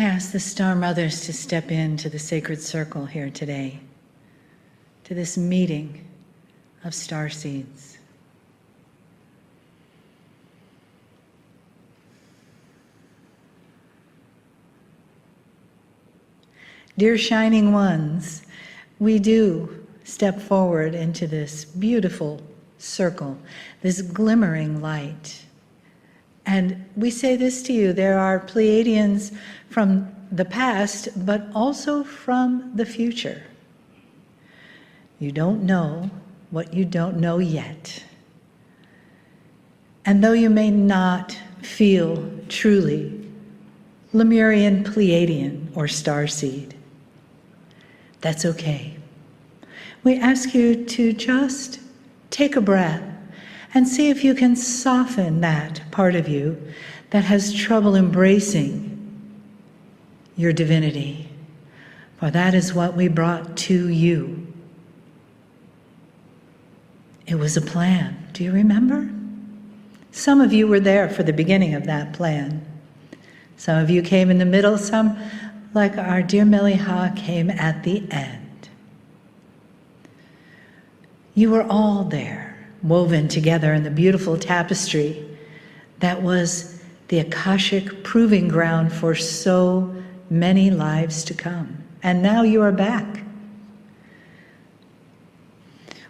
I ask the Star Mothers to step into the sacred circle here today, to this meeting of star seeds. Dear Shining Ones, we do step forward into this beautiful circle, this glimmering light. And we say this to you, there are Pleiadians from the past, but also from the future. You don't know what you don't know yet. And though you may not feel truly Lemurian, Pleiadian, or starseed, that's okay. We ask you to just take a breath and see if you can soften that part of you that has trouble embracing your divinity. For that is what we brought to you. It was a plan. Do you remember? Some of you were there for the beginning of that plan. Some of you came in the middle, some, like our dear Meliha, came at the end. You were all there, woven together in the beautiful tapestry that was the Akashic proving ground for so many lives to come. And now you are back.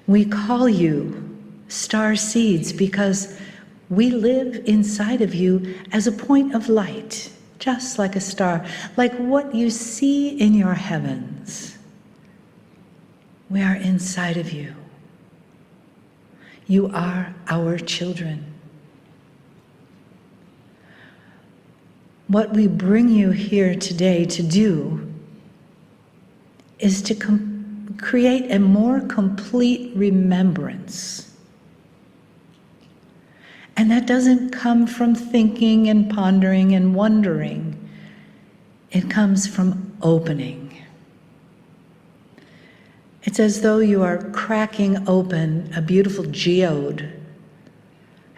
We call you star seeds because we live inside of you as a point of light, just like a star, like what you see in your heavens. We are inside of you. You are our children. What we bring you here today to do is to create a more complete remembrance. And that doesn't come from thinking and pondering and wondering. It comes from opening. It's as though you are cracking open a beautiful geode,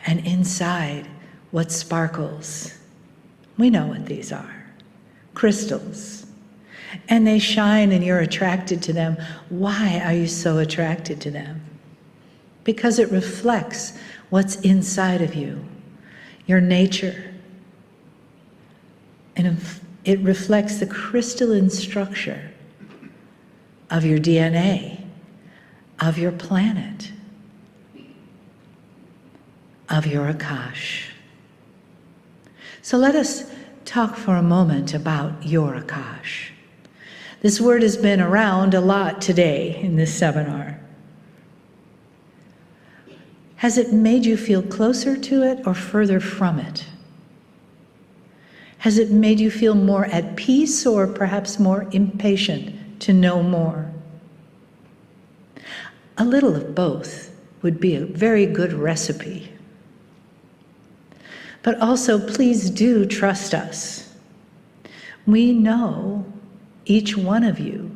and inside, what sparkles. We know what these are. Crystals. And they shine and you're attracted to them. Why are you so attracted to them? Because it reflects what's inside of you, your nature. And it reflects the crystalline structure of your DNA, of your planet, of your Akash. So let us talk for a moment about your Akash. This word has been around a lot today in this seminar. Has it made you feel closer to it or further from it? Has it made you feel more at peace or perhaps more impatient to know more? A little of both would be a very good recipe. But also, please do trust us. We know each one of you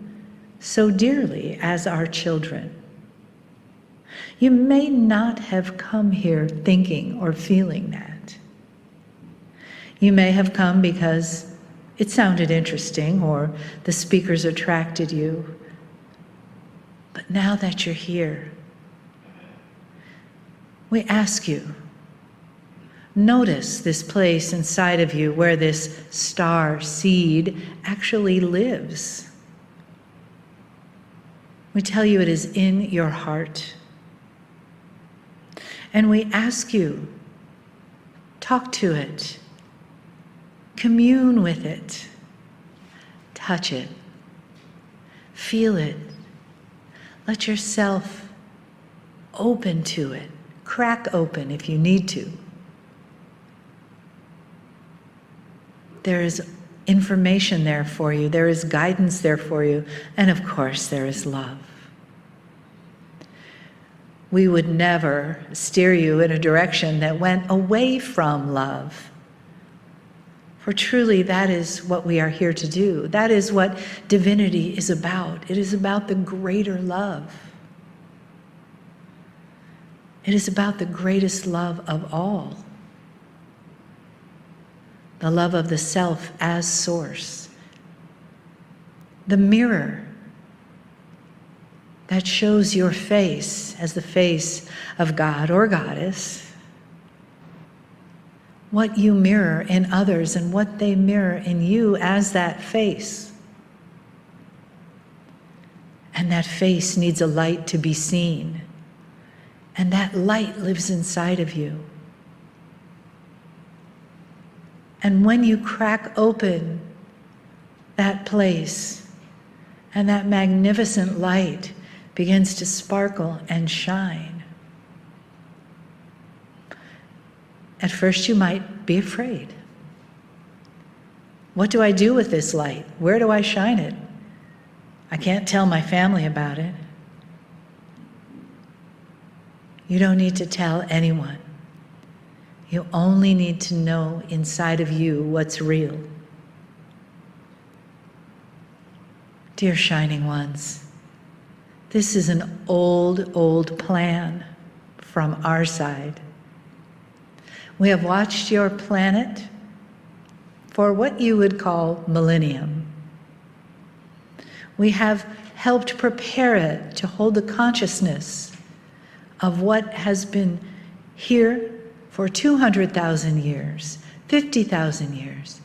so dearly as our children. You may not have come here thinking or feeling that. You may have come because it sounded interesting or the speakers attracted you. But now that you're here, we ask you, notice this place inside of you where this star seed actually lives. We tell you it is in your heart. And we ask you, talk to it, commune with it, touch it, feel it. Let yourself open to it, crack open if you need to. There is information there for you, there is guidance there for you, and of course there is love. We would never steer you in a direction that went away from love. For truly that is what we are here to do. That is what divinity is about. It is about the greater love. It is about the greatest love of all. The love of the self as source. the mirror that shows your face as the face of God or Goddess, what you mirror in others and what they mirror in you as that face. And that face needs a light to be seen. And that light lives inside of you. And when you crack open that place and that magnificent light begins to sparkle and shine, at first you might be afraid. What do I do with this light? Where do I shine it? I can't tell my family about it. You don't need to tell anyone. You only need to know inside of you what's real. Dear shining ones, this is an old plan from our side. We have watched your planet for what you would call millennium. We have helped prepare it to hold the consciousness of what has been here for 200,000 years, 50,000 years,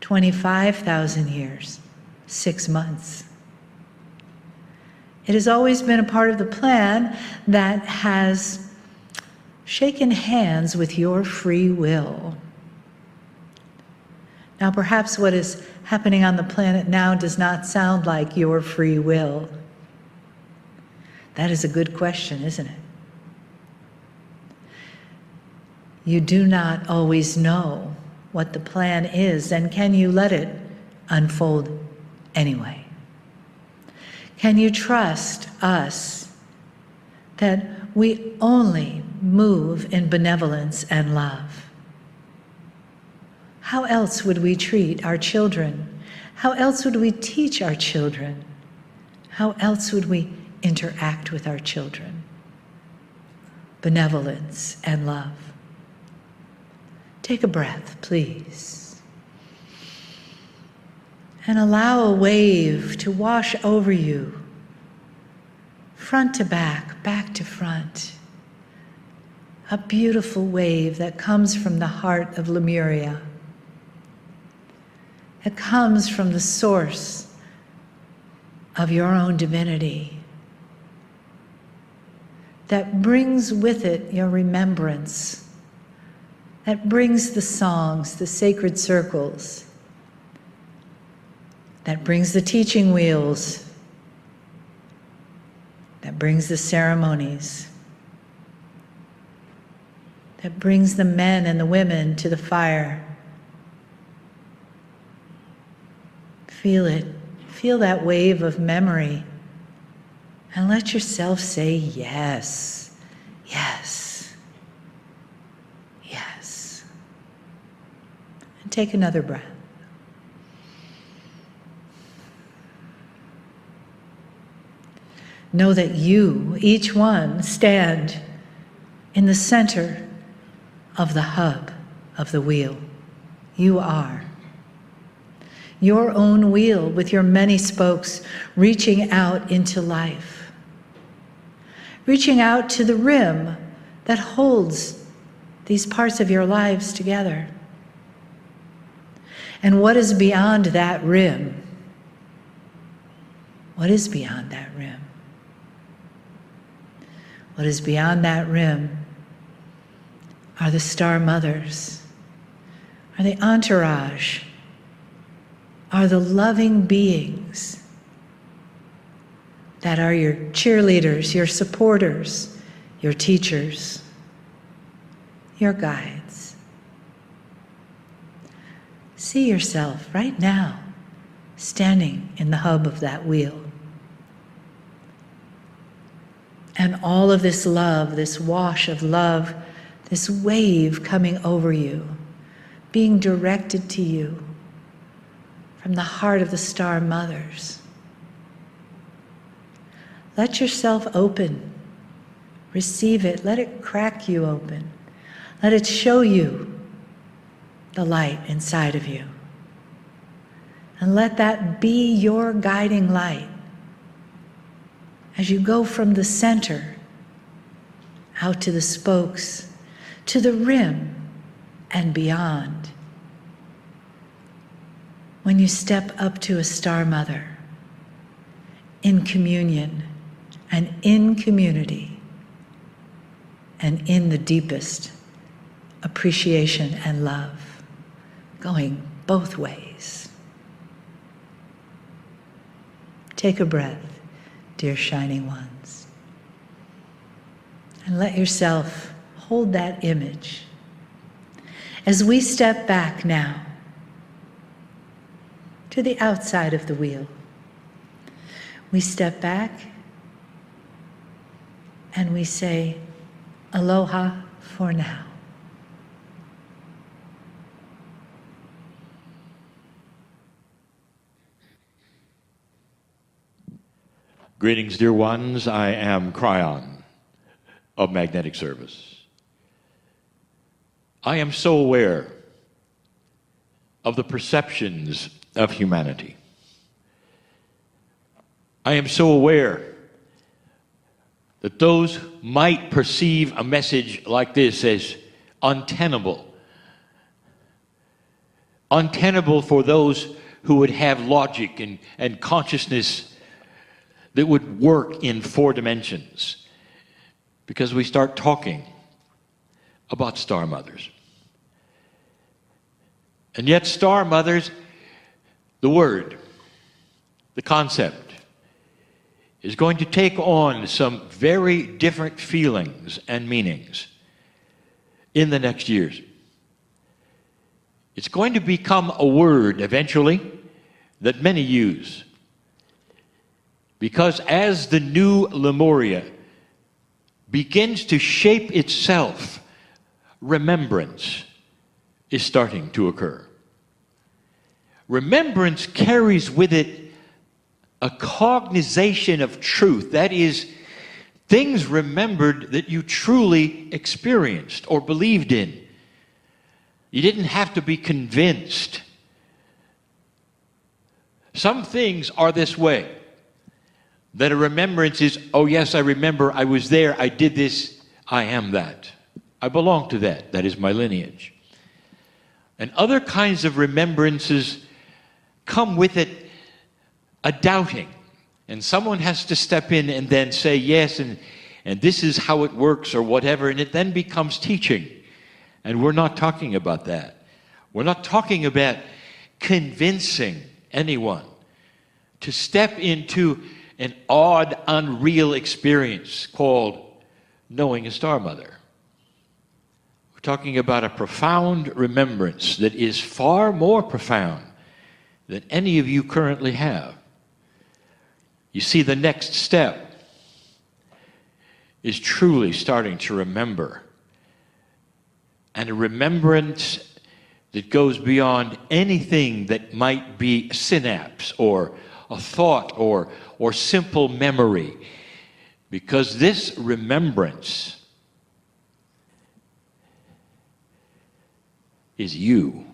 25,000 years, 6 months. It has always been a part of the plan that has shaken hands with your free will. Now, perhaps what is happening on the planet now does not sound like your free will. That is a good question, isn't it? You do not always know what the plan is, and can you let it unfold anyway? Can you trust us that we only move in benevolence and love? How else would we treat our children? How else would we teach our children? How else would we interact with our children? Benevolence and love. Take a breath, please. And allow a wave to wash over you, front to back, back to front. A beautiful wave that comes from the heart of Lemuria. It comes from the source of your own divinity. That brings with it your remembrance. That brings the songs, the sacred circles. That brings the teaching wheels. That brings the ceremonies. That brings the men and the women to the fire. Feel it. Feel that wave of memory. And let yourself say yes, yes, yes. And take another breath. Know that you, each one, stand in the center of the hub of the wheel. You are. Your own wheel with your many spokes reaching out into life. Reaching out to the rim that holds these parts of your lives together. And what is beyond that rim? What is beyond that rim? What is beyond that rim are the star mothers, are the entourage, are the loving beings that are your cheerleaders, your supporters, your teachers, your guides. See yourself right now standing in the hub of that wheel. And all of this love, this wash of love, this wave coming over you, being directed to you from the heart of the star mothers. Let yourself open. Receive it. Let it crack you open. Let it show you the light inside of you. And let that be your guiding light as you go from the center out to the spokes, to the rim and beyond. When you step up to a Star Mother in communion and in community and in the deepest appreciation and love, going both ways. Take a breath, dear shining ones, and let yourself hold that image. As we step back now to the outside of the wheel, we step back and we say, aloha for now. Greetings, dear ones. I am Kryon of Magnetic Service. I am so aware of the perceptions of humanity. I am so aware that those might perceive a message like this as untenable. Untenable for those who would have logic and consciousness that would work in 4 dimensions, because we start talking about star mothers. And yet star mothers, the word, the concept, is going to take on some very different feelings and meanings in the next years. It's going to become a word eventually that many use. Because as the new Lemuria begins to shape itself, remembrance is starting to occur. Remembrance carries with it a cognization of truth. That is, things remembered that you truly experienced or believed in. You didn't have to be convinced. Some things are this way. That a remembrance is, oh yes, I remember, I was there, I did this, I am that. I belong to that. That is my lineage. And other kinds of remembrances come with it a doubting. And someone has to step in and then say yes, and this is how it works or whatever, and it then becomes teaching. And we're not talking about that. We're not talking about convincing anyone to step into an odd, unreal experience called knowing a star mother. We're talking about a profound remembrance that is far more profound than any of you currently have. You see, the next step is truly starting to remember. And a remembrance that goes beyond anything that might be synapse or a thought or simple memory, because this remembrance is you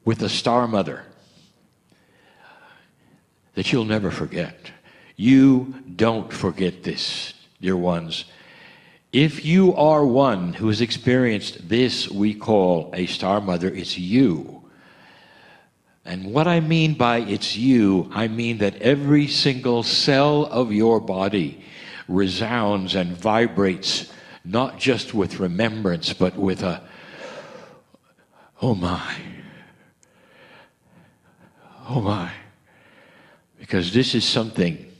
with a star mother that you'll never forget. You don't forget this, dear ones. If you are one who has experienced this we call a star mother, it's you. And what I mean by it's you, I mean that every single cell of your body resounds and vibrates, not just with remembrance, but with a, oh my, oh my. Because this is something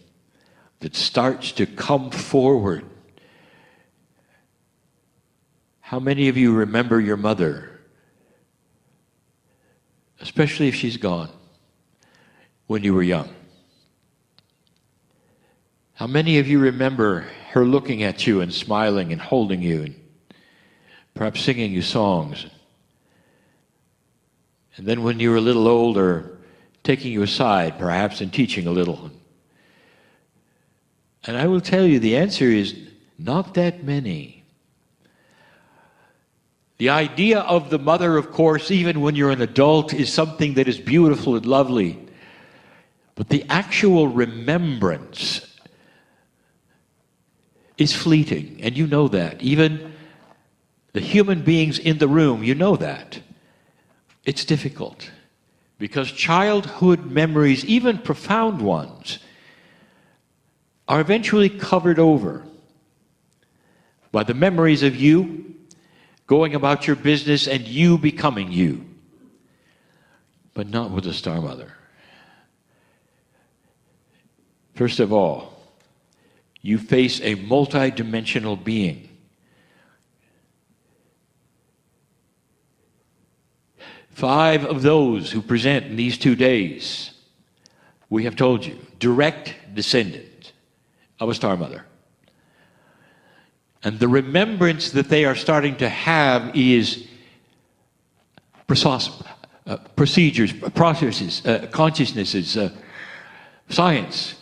that starts to come forward. How many of you remember your mother? Especially if she's gone, when you were young. How many of you remember her looking at you and smiling and holding you and perhaps singing you songs? And then when you were a little older, taking you aside perhaps and teaching a little. And I will tell you the answer is not that many. The idea of the mother, of course, even when you're an adult, is something that is beautiful and lovely. But the actual remembrance is fleeting, and you know that. Even the human beings in the room, you know that. It's difficult, because childhood memories, even profound ones, are eventually covered over by the memories of you going about your business and you becoming you. But not with the Star Mother. First of all, you face a multidimensional being. Five of those who present in these 2 days, we have told you, direct descendant of a Star Mother. And the remembrance that they are starting to have is procedures, processes, consciousnesses, science.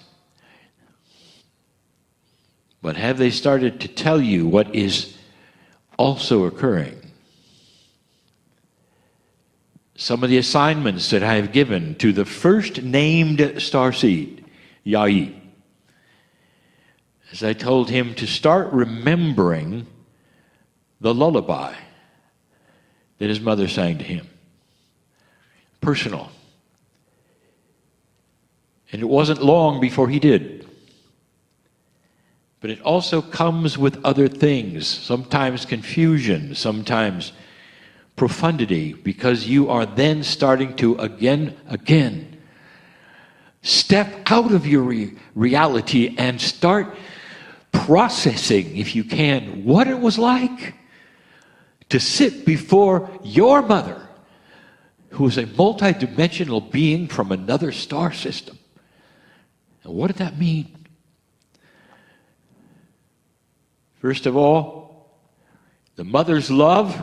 But have they started to tell you what is also occurring? Some of the assignments that I have given to the first named starseed, Yai, as I told him to start remembering the lullaby that his mother sang to him. Personal. And it wasn't long before he did. But it also comes with other things, sometimes confusion, sometimes profundity, because you are then starting to again step out of your reality and start processing, if you can, what it was like to sit before your mother, who is a multidimensional being from another star system. And what did that mean? First of all, the mother's love,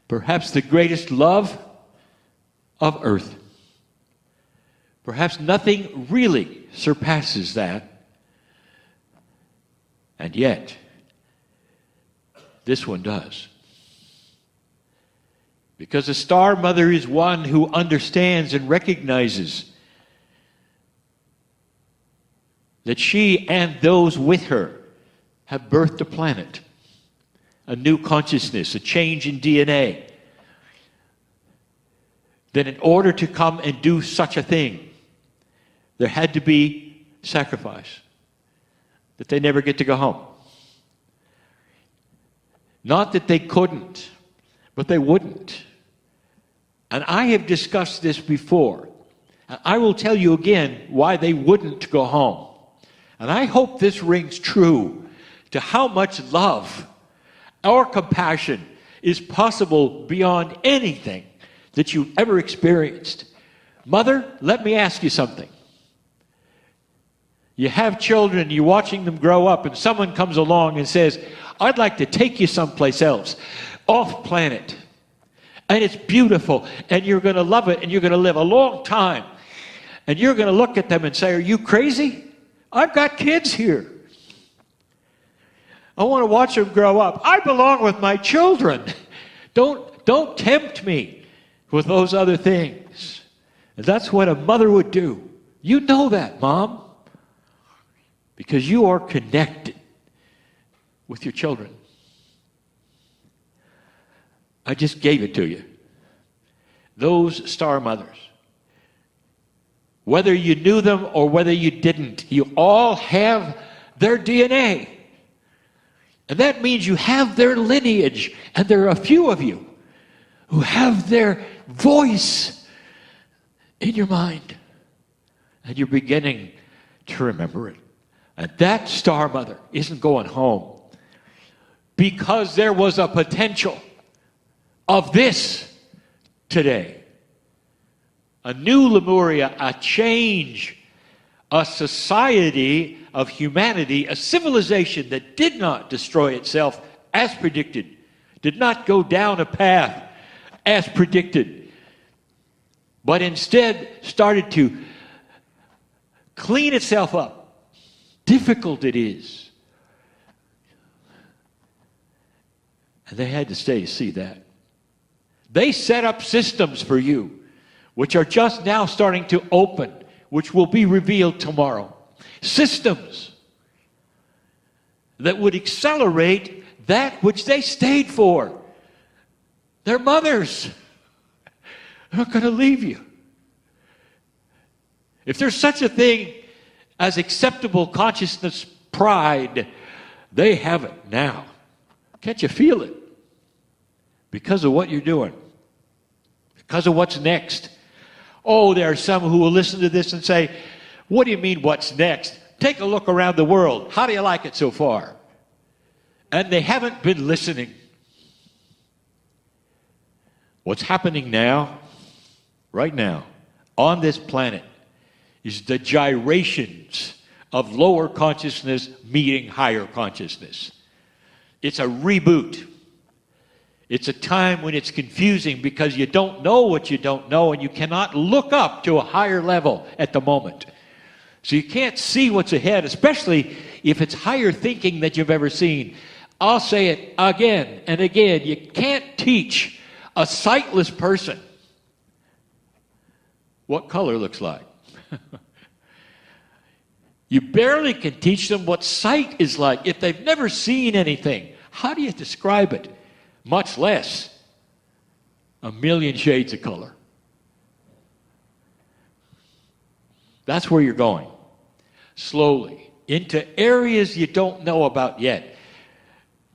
perhaps the greatest love of earth. Perhaps nothing really surpasses that. And yet, this one does. Because a Star Mother is one who understands and recognizes that she and those with her have birthed a planet, a new consciousness, a change in DNA. That in order to come and do such a thing, there had to be sacrifice. That they never get to go home. Not that they couldn't, but they wouldn't. And I have discussed this before. And I will tell you again why they wouldn't go home. And I hope this rings true to how much love or compassion is possible beyond anything that you've ever experienced. Mother, let me ask you something. You have children, you're watching them grow up, and someone comes along and says, I'd like to take you someplace else, off planet. And it's beautiful, and you're going to love it, and you're going to live a long time. And you're going to look at them and say, are you crazy? I've got kids here. I want to watch them grow up. I belong with my children. Don't tempt me with those other things. And that's what a mother would do. You know that, Mom. Because you are connected with your children. I just gave it to you. Those Star Mothers. Whether you knew them or whether you didn't, you all have their DNA. And that means you have their lineage. And there are a few of you who have their voice in your mind. And you're beginning to remember it. And that Star Mother isn't going home because there was a potential of this today. A new Lemuria, a change, a society of humanity, a civilization that did not destroy itself as predicted, did not go down a path as predicted, but instead started to clean itself up. Difficult it is. And they had to stay to see that. They set up systems for you, which are just now starting to open, which will be revealed tomorrow. Systems that would accelerate that which they stayed for. Their mothers are not going to leave you. If there's such a thing as acceptable consciousness pride, they have it now. Can't you feel it? Because of what you're doing. Because of what's next. Oh, there are some who will listen to this and say, what do you mean what's next? Take a look around the world. How do you like it so far? And they haven't been listening. What's happening now, right now, on this planet, is the gyrations of lower consciousness meeting higher consciousness. It's a reboot. It's a time when it's confusing because you don't know what you don't know and you cannot look up to a higher level at the moment. So you can't see what's ahead, especially if it's higher thinking that you've ever seen. I'll say it again and again. You can't teach a sightless person what color looks like. You barely can teach them what sight is like if they've never seen anything. How do you describe it? Much less a million shades of color. That's where you're going. Slowly. Into areas you don't know about yet.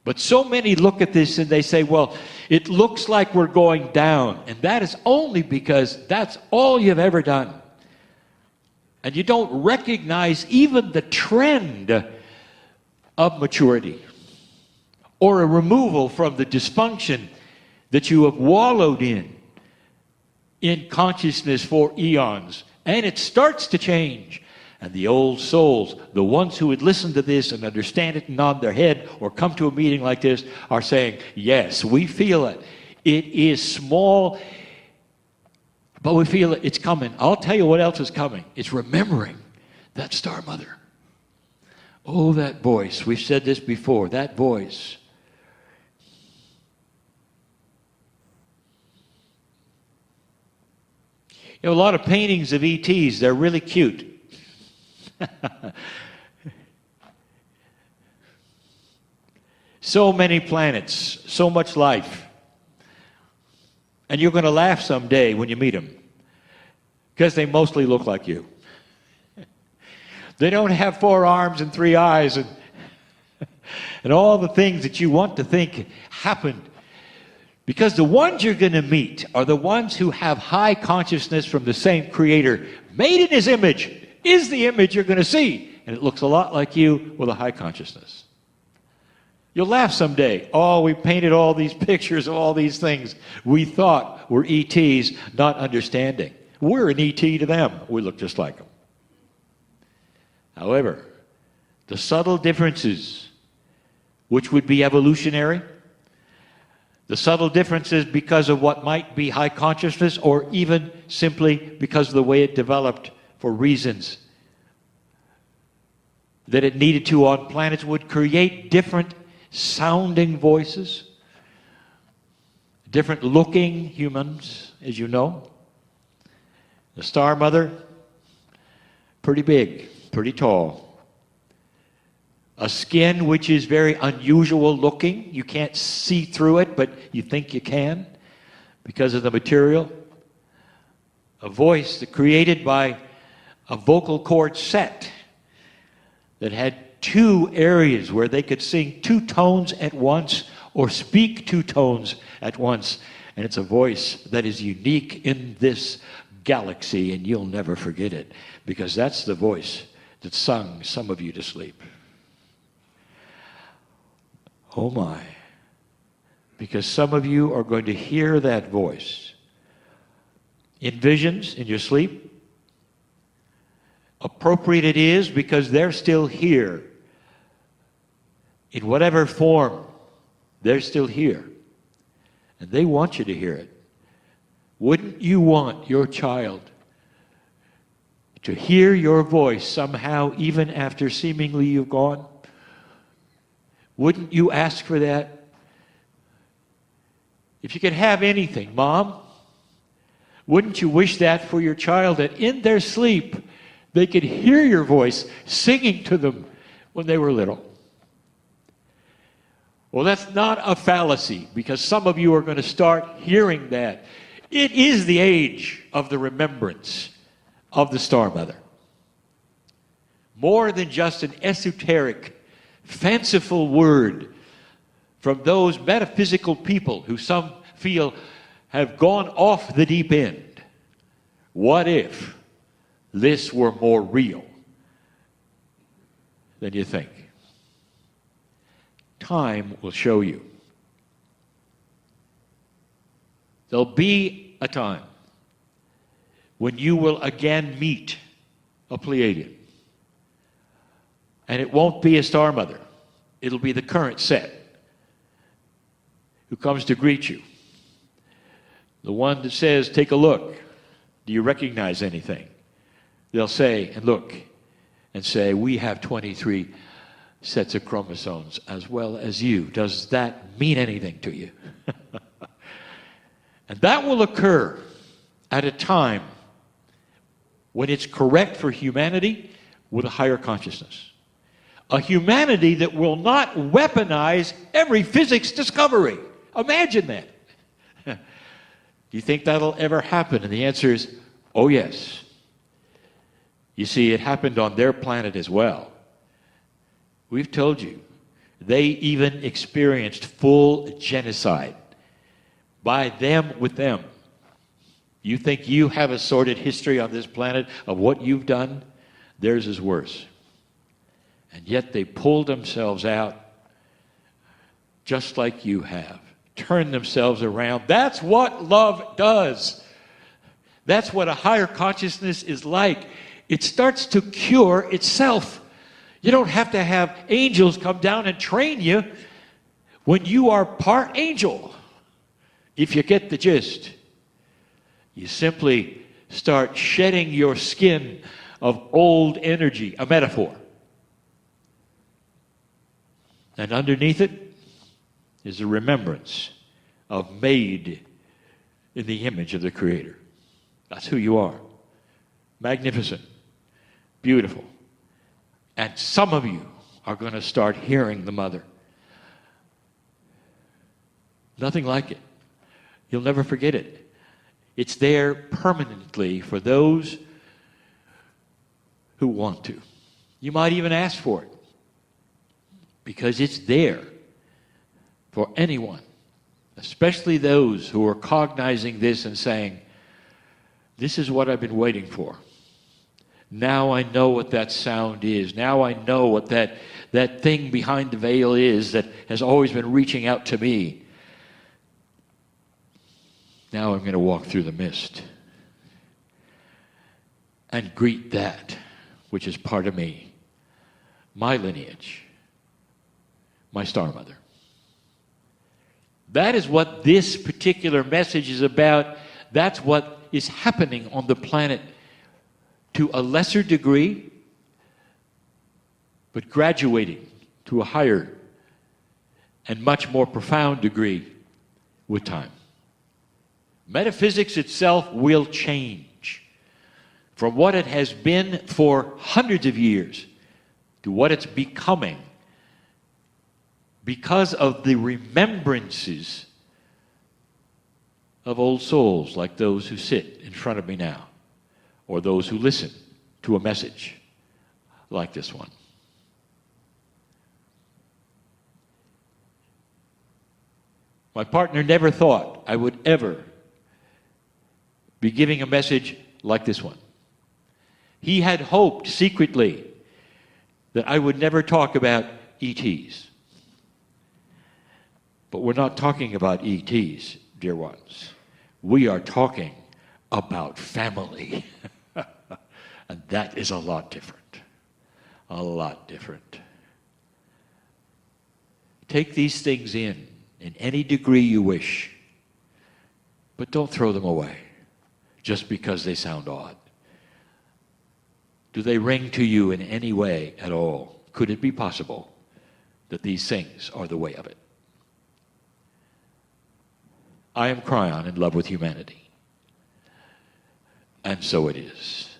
But so many look at this and they say, well, it looks like we're going down. And that is only because that's all you've ever done. And you don't recognize even the trend of maturity or a removal from the dysfunction that you have wallowed in consciousness for eons. And it starts to change. And the old souls, the ones who would listen to this and understand it and nod their head or come to a meeting like this, are saying, yes, we feel it. It is small, but we feel it. It's coming. I'll tell you what else is coming. It's remembering that Star Mother. Oh, that voice. We've said this before. That voice. You know, a lot of paintings of ETs, they're really cute. So many planets, so much life. And you're going to laugh someday when you meet them, because they mostly look like you. They don't have 4 arms and 3 eyes and all the things that you want to think happened. Because the ones you're going to meet are the ones who have high consciousness from the same Creator, made in His image, is the image you're going to see. And it looks a lot like you with a high consciousness. You'll laugh someday. Oh, we painted all these pictures of all these things we thought were ETs, not understanding. We're an ET to them. We look just like them. However, the subtle differences, which would be evolutionary, the subtle differences because of what might be high consciousness, or even simply because of the way it developed for reasons that it needed to on planets, would create different sounding voices, different looking humans, as you know. The Star Mother, pretty big, pretty tall. A skin which is very unusual looking. You can't see through it, but you think you can because of the material. A voice that created by a vocal cord set that had 2 areas where they could sing 2 tones at once or speak 2 tones at once. And it's a voice that is unique in this galaxy, and you'll never forget it, because that's the voice that sung some of you to sleep. Oh my. Because some of you are going to hear that voice in visions, in your sleep. Appropriate it is, because they're still here. In whatever form, they're still here. And they want you to hear it. Wouldn't you want your child to hear your voice somehow, even after seemingly you've gone? Wouldn't you ask for that? If you could have anything, Mom, wouldn't you wish that for your child, that in their sleep they could hear your voice singing to them when they were little? Well, that's not a fallacy, because some of you are going to start hearing that. It is the age of the remembrance of the Star Mother. More than just an esoteric, fanciful word from those metaphysical people who some feel have gone off the deep end. What if this were more real than you think? Time will show you. There'll be a time when you will again meet a Pleiadian. And it won't be a Star Mother. It'll be the current set who comes to greet you. The one that says, take a look. Do you recognize anything? They'll say, and look, and say, we have 23 sets of chromosomes as well as you. Does that mean anything to you? And that will occur at a time when it's correct for humanity with a higher consciousness. A humanity that will not weaponize every physics discovery. Imagine that. Do you think that'll ever happen? And the answer is, oh yes. You see, it happened on their planet as well. We've told you, they even experienced full genocide by them with them. You think you have a sordid history on this planet of what you've done? Theirs is worse. And yet they pulled themselves out just like you have. Turned themselves around. That's what love does. That's what a higher consciousness is like. It starts to cure itself. You don't have to have angels come down and train you when you are part angel. If you get the gist, you simply start shedding your skin of old energy, a metaphor. And underneath it is a remembrance of made in the image of the Creator. That's who you are. Magnificent, beautiful. And some of you are going to start hearing the Mother. Nothing like it. You'll never forget it. It's there permanently for those who want to. You might even ask for it, because it's there for anyone, especially those who are cognizing this and saying, this is what I've been waiting for. Now I know what that sound is. Now I know what that thing behind the veil is that has always been reaching out to me. Now I'm going to walk through the mist and greet that which is part of me, my lineage, my Star Mother. That is what this particular message is about. That's what is happening on the planet to a lesser degree, but graduating to a higher and much more profound degree with time. Metaphysics itself will change from what it has been for hundreds of years to what it's becoming because of the remembrances of old souls like those who sit in front of me now, or those who listen to a message like this one. My partner never thought I would ever be giving a message like this one. He had hoped secretly that I would never talk about ETs. But we're not talking about ETs, dear ones. We are talking about family. And that is a lot different. A lot different. Take these things in any degree you wish, but don't throw them away just because they sound odd. Do they ring to you in any way at all? Could it be possible that these things are the way of it? I am Kryon in love with humanity. And so it is.